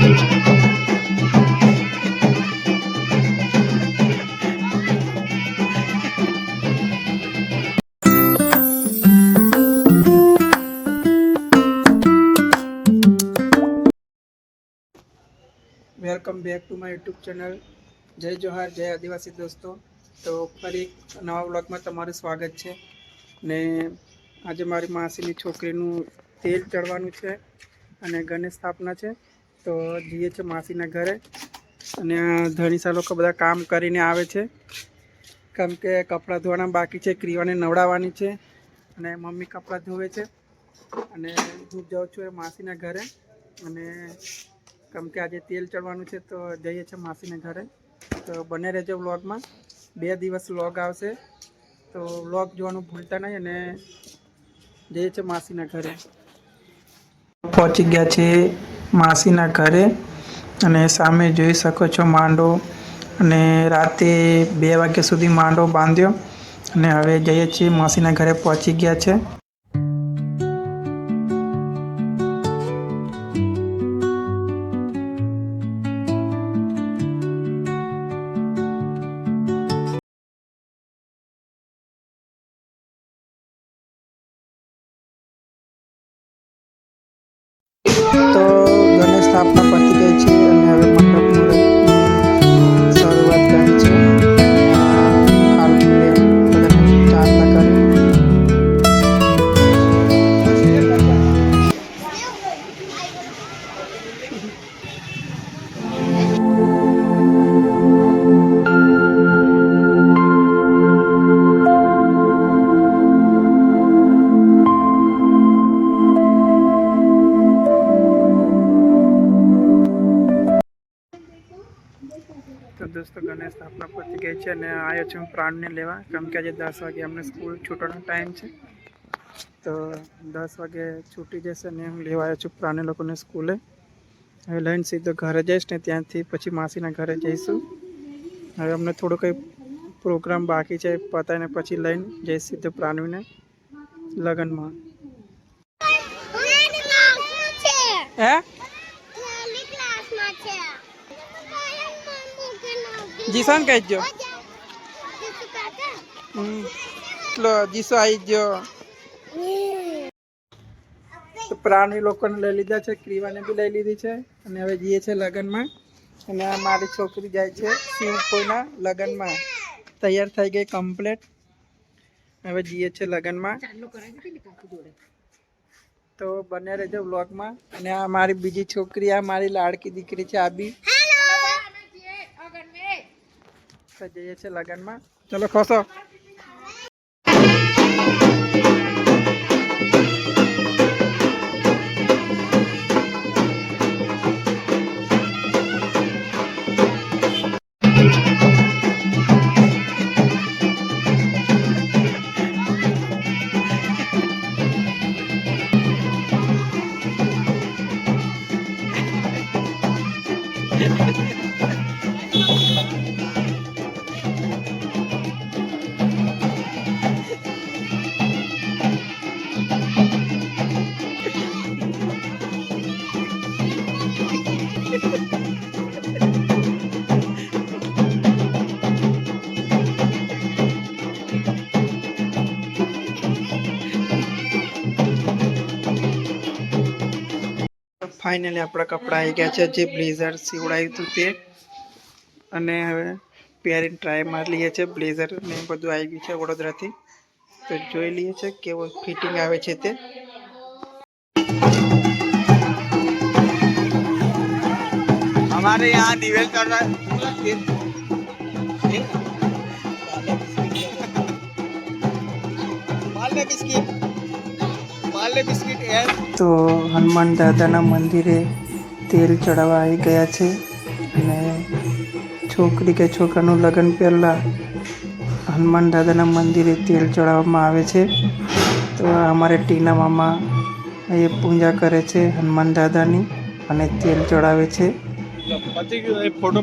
Welcome back to my YouTube channel જય જોહાર જય આદિવાસી દોસ્તો. તો ફરી નવા વ્લોગમાં તમારું સ્વાગત છે. ને આજે મારી માસીની છોકરીનું તેલ ચડવાનું છે અને ગણેશ સ્થાપના છે. તો જઈએ છે માસીના ઘરે અને ધણીસા લોકો બધા કામ કરીને આવે છે, કેમ કે કપડાં ધોવાના બાકી છે, ક્રિયાને નવડાવવાની છે અને મમ્મી કપડાં ધોવે છે અને હું જાઉં છું એ માસીના ઘરે. અને કેમ કે આજે તેલ ચડવાનું છે તો જઈએ છીએ માસીના ઘરે. તો બને રહેજો વ્લોગમાં, 2 દિવસ વ્લોગ આવશે તો વ્લોગ જોવાનું ભૂલતા નહીં. અને જઈએ છીએ માસીના ઘરે. પહોંચી ગયા છે માસીના ઘરે અને સામે જોઈ શકો છો માંડો, અને રાતે 2 વાગ્યા સુધી માંડો બાંધ્યો અને હવે જઈએ છીએ માસીના ઘરે પહોંચી ગયા છે. તો ગણેશ સ્થાપના પતી ગઈ છે અને હવે મંડપની શરૂઆત કરી છે. હાલ બધાને પ્રાર્થના કરી. તો દોસ્તો ગણેશ સ્થાપના પતી ગઈ છે અને આવ્યો છું હું પ્રાણને લેવા, કેમ કે આજે 10 વાગે અમને સ્કૂલ છૂટવાનો ટાઈમ છે. તો 10 વાગે છૂટી જશે અને હું લેવા આવ્યો છું પ્રાણી લોકોને સ્કૂલે. હવે લઈને સીધો ઘરે જઈશ ને ત્યાંથી પછી માસીના ઘરે જઈશું. હવે અમને થોડો કંઈ પ્રોગ્રામ બાકી છે, પતાવીને પછી લઈને જઈશ સીધો પ્રાણીને લગ્નમાં. હે જીસન કહેજો. જીસો આવી ગયો. તો પ્રાણી લોકોને લઈ લીધા છે, ક્રીવાને બી લઈ લીધી છે અને હવે જઈએ છે લગ્નમાં. અને આ મારી છોકરી જાય છે શિવપુરના લગ્નમાં, તૈયાર થઈ ગઈ કમ્પ્લેટ. હવે જઈએ છે લગ્નમાં. તો બને રહેજો વ્લોગમાં. અને આ મારી બીજી છોકરી, આ મારી લાડકી દીકરી છે આ બી. જઈએ છે લગ્નમાં. ચલો ખોસો. ફાઇનલી આપણા કપડાં આવી ગયા છે, જે બ્લેઝર સીવડાવ્યું હતું તે. અને હવે પહેરીને ટ્રાય મારી લઈએ છે. બ્લેઝર ને બધું આવી ગયું છે વડોદરાથી. તો જોઈ લઈએ છે કેવો ફિટિંગ આવે છે તે. हमारे यहाँ दिवेल चल रहा है. તો હનુમાન દાદાના મંદિરે તેલ ચડાવવા આવી ગયા છે. અને છોકરી કે છોકરાનું લગ્ન પહેલાં હનુમાન દાદાના મંદિરે તેલ ચડાવવામાં આવે છે. તો અમારે ટીના મામા એ પૂજા કરે છે હનુમાન દાદાની અને તેલ ચડાવે છે. Photo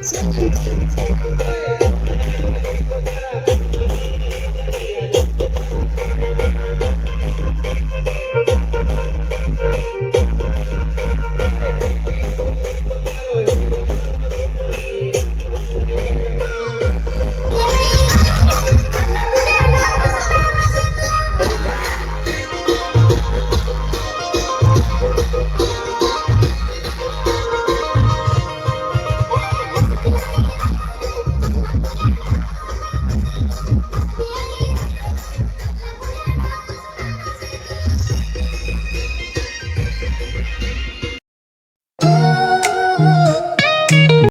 Sandeep.